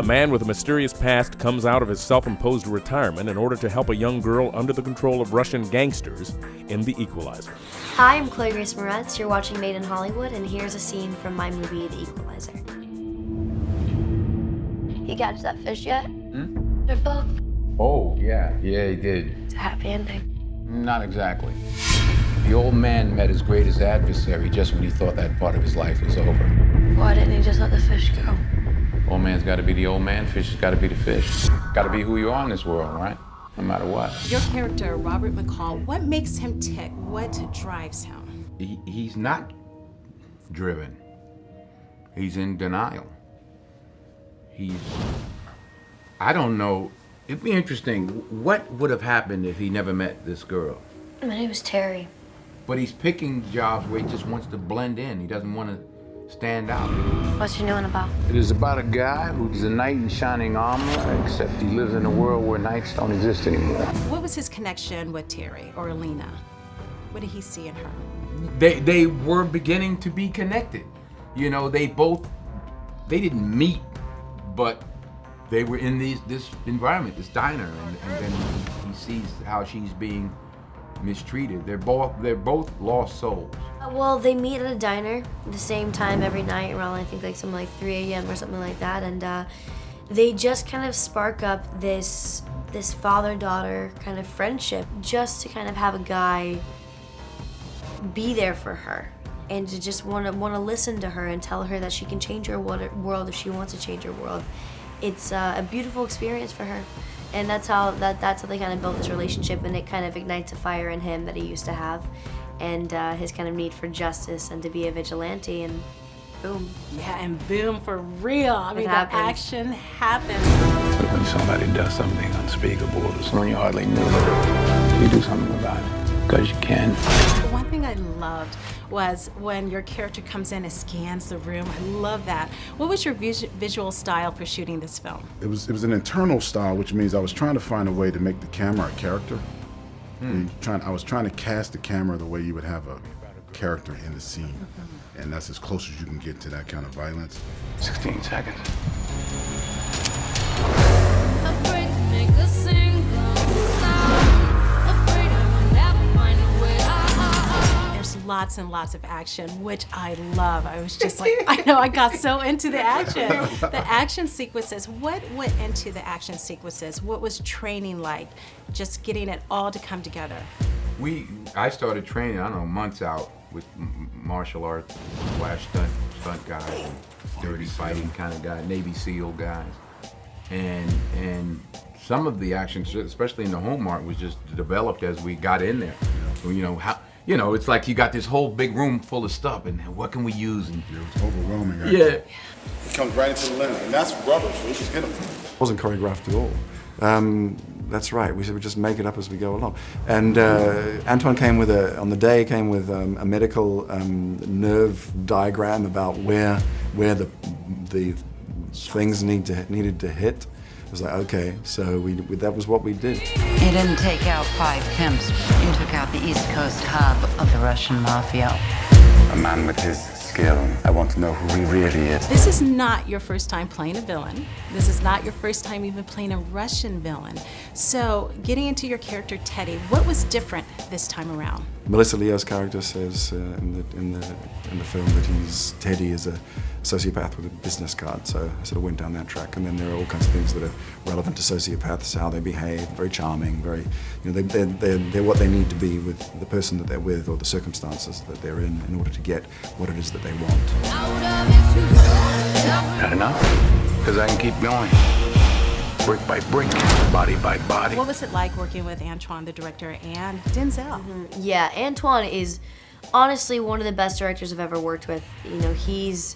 A man with a mysterious past comes out of his self-imposed retirement in order to help a young girl under the control of Russian gangsters in The Equalizer. Hi, I'm Chloe Grace Moretz. You're watching Made in Hollywood, and here's a scene from my movie, The Equalizer. You catch that fish yet? Their book. Oh, yeah, he did. It's a happy ending. Not exactly. The old man met his greatest adversary just when he thought that part of his life was over. Why didn't he just let the fish go? Old man's got to be the old man, fish has got to be the fish. Got to be who you are in this world, right? No matter what. Your character, Robert McCall, what makes him tick? What drives him? He's not driven. He's in denial. I don't know. It'd be interesting. What would have happened if he never met this girl? My name is Terry. But he's picking jobs where he just wants to blend in. He doesn't want to stand out. What's your new one about? It is about a guy who's a knight in shining armor, except he lives in a world where knights don't exist anymore. What was his connection with Terry or Alina? What did he see in her? They were beginning to be connected. You know, they didn't meet, but they were in this environment, this diner, and then he sees how she's being mistreated. They're both lost souls. Well, they meet at a diner at the same time every night around, I think, like something like 3 a.m. or something like that, and they just kind of spark up this father-daughter kind of friendship, just to kind of have a guy be there for her and to just want to listen to her and tell her that she can change her world if she wants to change her world. It's a beautiful experience for her, and that's how they kind of built this relationship, and it kind of ignites a fire in him that he used to have, and his kind of need for justice and to be a vigilante, and boom. Yeah, and boom, for real. I mean, the action happens. But when somebody does something unspeakable, when you hardly knew it, you do something about it, because you can. One thing I loved was when your character comes in and scans the room. I love that. What was your visual style for shooting this film? It was an internal style, which means I was trying to find a way to make the camera a character. I was trying to cast the camera the way you would have a character in the scene. And that's as close as you can get to that kind of violence. 16 seconds. Lots and lots of action, which I love. I was just like, I know, I got so into the action. The action sequences, what went into the action sequences? What was training like? Just getting it all to come together. I started training, I don't know, months out with martial arts, flash stunt guys, and dirty fighting kind of guys, Navy SEAL guys. And some of the action, especially in the home art, was just developed as we got in there. You know, it's like you got this whole big room full of stuff, and what can we use? And it was overwhelming. Right? Yeah. It comes right into the lens, and that's rubber, so we just hit him. It wasn't choreographed at all. That's right. We said we just make it up as we go along. And Antoine came with a medical nerve diagram about where the things needed to hit. It was like, okay, so that was what we did. You didn't take out 5 pimps. You took out the East Coast hub of the Russian mafia. A man with his skill. I want to know who he really is. This is not your first time playing a villain. This is not your first time even playing a Russian villain. So, getting into your character Teddy, what was different this time around? Melissa Leo's character says in the film that Teddy is a sociopath with a business card, so I sort of went down that track. And then there are all kinds of things that are relevant to sociopaths, how they behave, very charming, very, they're what they need to be with the person that they're with or the circumstances that they're in order to get what it is that they want. Not enough? Because I can keep going. Brick by brick, body by body. What was it like working with Antoine, the director, and Denzel? Yeah, Antoine is honestly one of the best directors I've ever worked with. You know, he's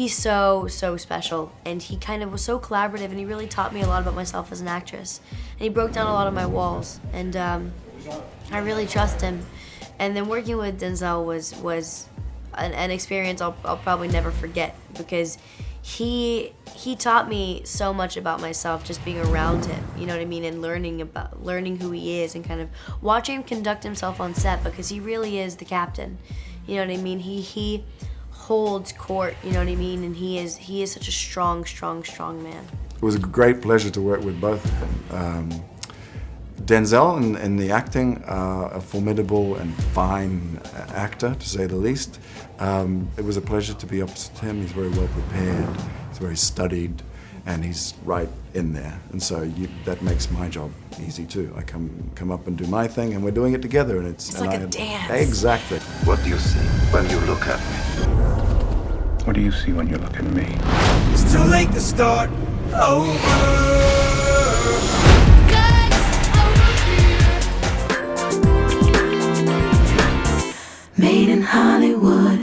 so special, and he kind of was so collaborative, and he really taught me a lot about myself as an actress. And he broke down a lot of my walls, and I really trust him. And then working with Denzel was an experience I'll probably never forget, because he taught me so much about myself just being around him, you know what I mean, and learning who he is and kind of watching him conduct himself on set, because he really is the captain, you know what I mean. He holds court, you know what I mean, and he is such a strong man. It was a great pleasure to work with both of them. Denzel in the acting, a formidable and fine actor, to say the least. It was a pleasure to be opposite him. He's very well prepared, he's very studied, and he's right in there. And so that makes my job easy too. I come up and do my thing, and we're doing it together. And it's like a dance. Exactly. What do you see when you look at me? What do you see when you look at me? It's too late to start over. Made in Hollywood.